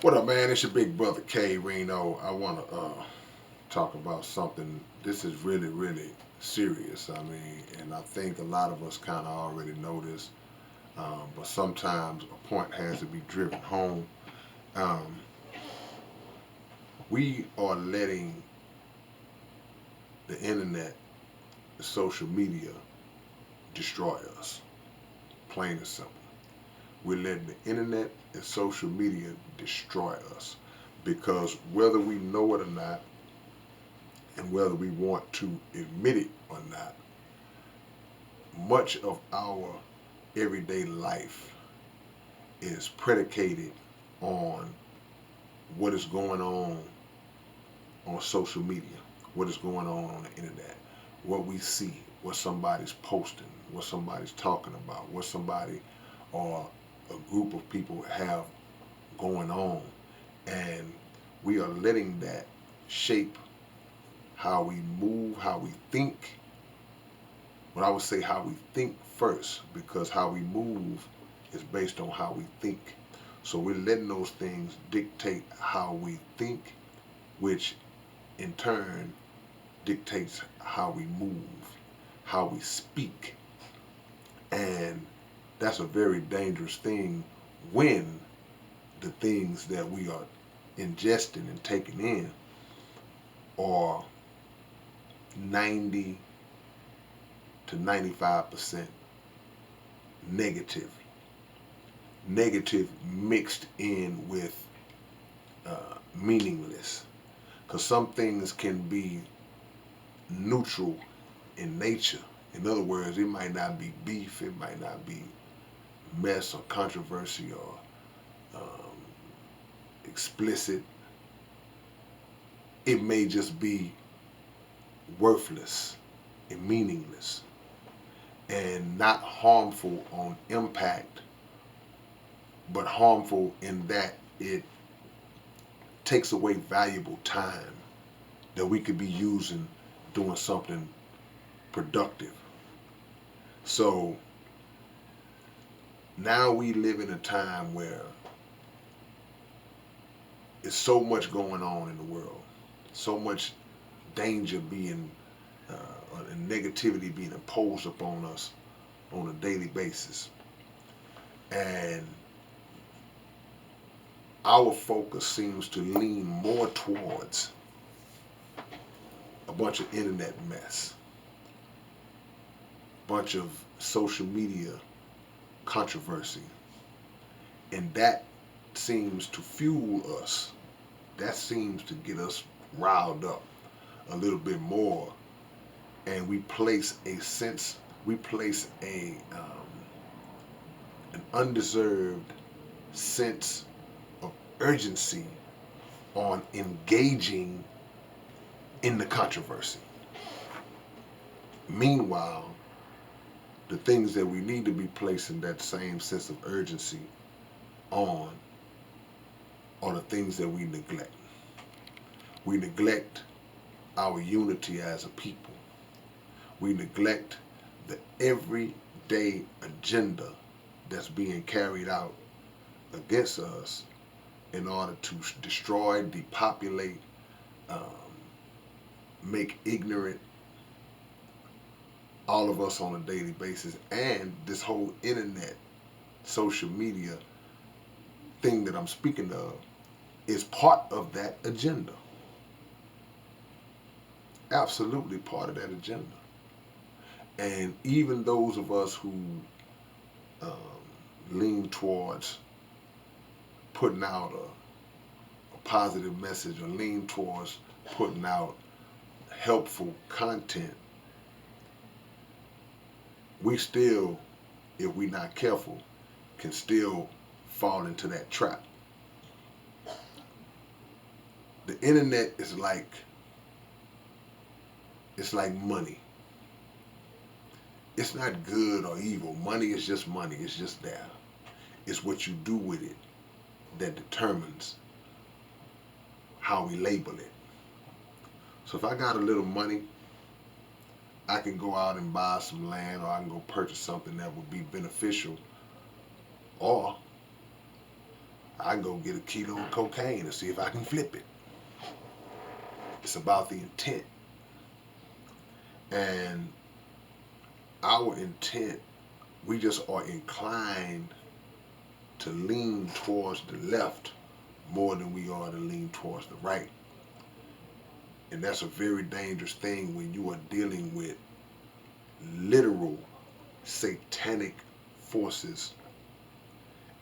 What up, man? It's your big brother K-Rino. I want to talk about something. This is really, really serious. I mean, and I think a lot of us kind of already know this, but sometimes a point has to be driven home. Um, we are letting the internet, the social media, destroy us, plain and simple. We're letting the internet and social media destroy us because whether we know it or not, and whether we want to admit it or not, much of our everyday life is predicated on what is going on social media, what is going on the internet, what we see, what somebody's posting, what somebody's talking about, what somebody or a group of people have going on. And we are letting that shape how we move, how we think. But I would say how we think first, because how we move is based on how we think. So we're letting those things dictate how we think, which in turn dictates how we move, how we speak. And that's a very dangerous thing when the things that we are ingesting and taking in are 90 to 95% negative. Negative mixed in with meaningless. Because some things can be neutral in nature. In other words, it might not be beef, it might not be mess or controversy or explicit. It may just be worthless and meaningless and not harmful on impact, but harmful in that it takes away valuable time that we could be using doing something productive. So now we live in a time where there's so much going on in the world, so much danger being and negativity being imposed upon us on a daily basis. And our focus seems to lean more towards a bunch of internet mess, a bunch of social media controversy. And that seems to fuel us. That seems to get us riled up a little bit more. And we place a sense, we place an undeserved sense of urgency on engaging in the controversy. Meanwhile, the things that we need to be placing that same sense of urgency on are the things that we neglect. We neglect our unity as a people. We neglect the everyday agenda that's being carried out against us in order to destroy, depopulate, um, make ignorant all of us on a daily basis. And this whole internet, social media thing that I'm speaking of is part of that agenda. Absolutely part of that agenda. And even those of us who um, lean towards putting out a positive message or lean towards putting out helpful content, we still, if we're not careful, can still fall into that trap. The internet is it's like money. It's not good or evil. Money is just money. It's just there. It's what you do with it that determines how we label it. So if I got a little money, I can go out and buy some land, or I can go purchase something that would be beneficial, or I can go get a kilo of cocaine and see if I can flip it. It's about the intent. And our intent, we just are inclined to lean towards the left more than we are to lean towards the right. And that's a very dangerous thing when you are dealing with literal satanic forces.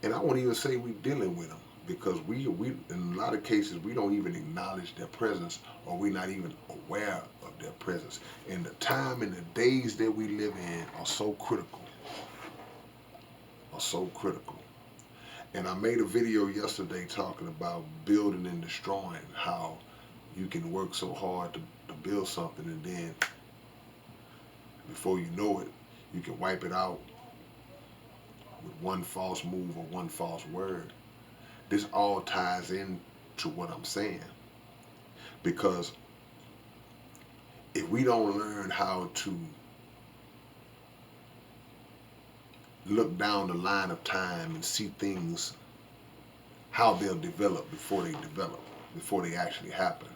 And I won't even say we're dealing with them, because we in a lot of cases we don't even acknowledge their presence, or we're not even aware of their presence. And the time and the days that we live in are so critical. Are so critical. And I made a video yesterday talking about building and destroying, how you can work so hard to build something, and then before you know it, you can wipe it out with one false move or one false word. This all ties into what I'm saying. Because if we don't learn how to look down the line of time and see things, how they'll develop before they actually happen,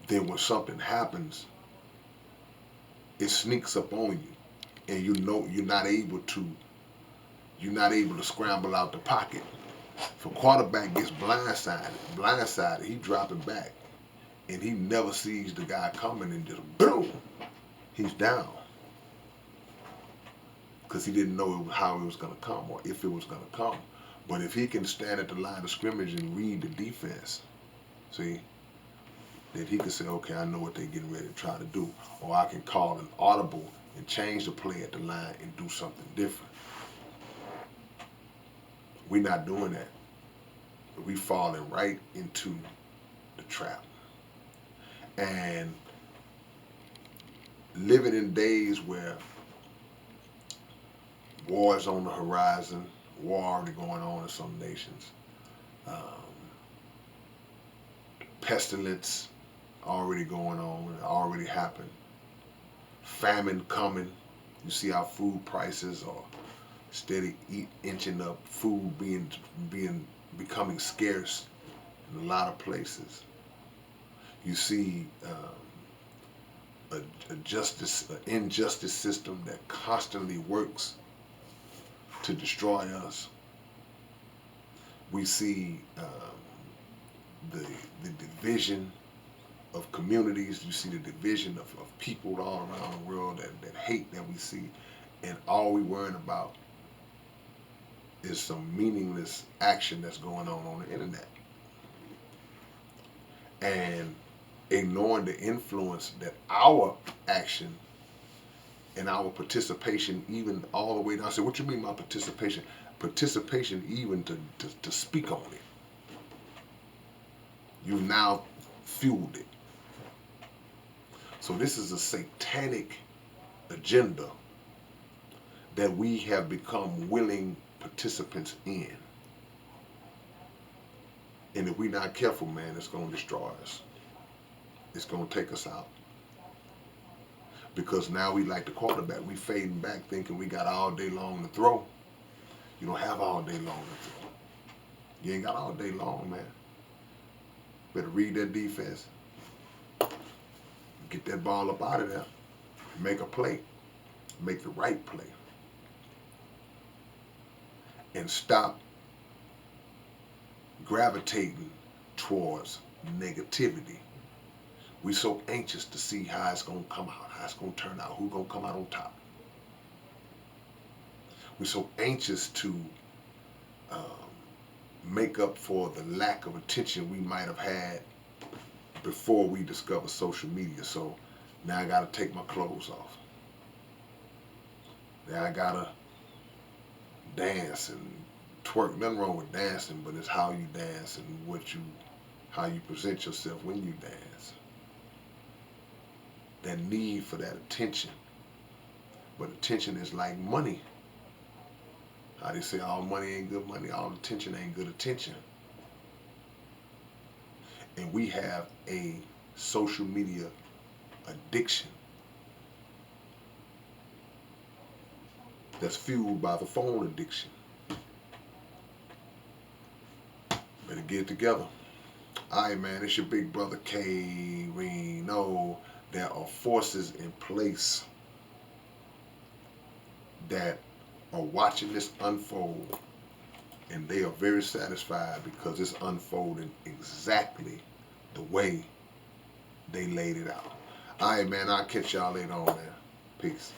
then when something happens, it sneaks up on you, and you know you're not able to scramble out the pocket. If a quarterback gets blindsided, he dropping back, and he never sees the guy coming, and just boom, he's down, because he didn't know how it was going to come, or if it was going to come. But if he can stand at the line of scrimmage and read the defense, see, then he can say, okay, I know what they're getting ready to try to do. Or I can call an audible and change the play at the line and do something different. We're not doing that. We're falling right into the trap. And living in days where war is on the horizon, war already going on in some nations, pestilence already going on, it already happened, famine coming. You see our food prices are steady inching up, food becoming scarce in a lot of places. You see an injustice system that constantly works to destroy us. We see the division of communities. You see the division of people all around the world, that hate that we see, and all we worrying about is some meaningless action that's going on the internet, and ignoring the influence that our action and our participation, even all the way down. I said, what you mean by participation? Participation even to speak on it. You've now fueled it. So this is a satanic agenda that we have become willing participants in. And if we're not careful, man, it's going to destroy us. It's going to take us out. Because now we like the quarterback. We fading back thinking we got all day long to throw. You don't have all day long to throw. You ain't got all day long, man. Better read that defense. Get that ball up out of there. Make a play. Make the right play. And stop gravitating towards negativity. We're so anxious to see how it's going to come out, how it's going to turn out, who's going to come out on top. We're so anxious to make up for the lack of attention we might have had before we discovered social media. So now I got to take my clothes off. Now I got to dance and twerk. Nothing wrong with dancing, but it's how you dance and how you present yourself when you dance. That need for that attention. But attention is like money. How they say all money ain't good money, all attention ain't good attention. And we have a social media addiction that's fueled by the phone addiction. to get it together. Alright, man, it's your big brother K-Rino. There are forces in place that are watching this unfold, and they are very satisfied because it's unfolding exactly the way they laid it out. Alright, man, I'll catch y'all later on, man. Peace.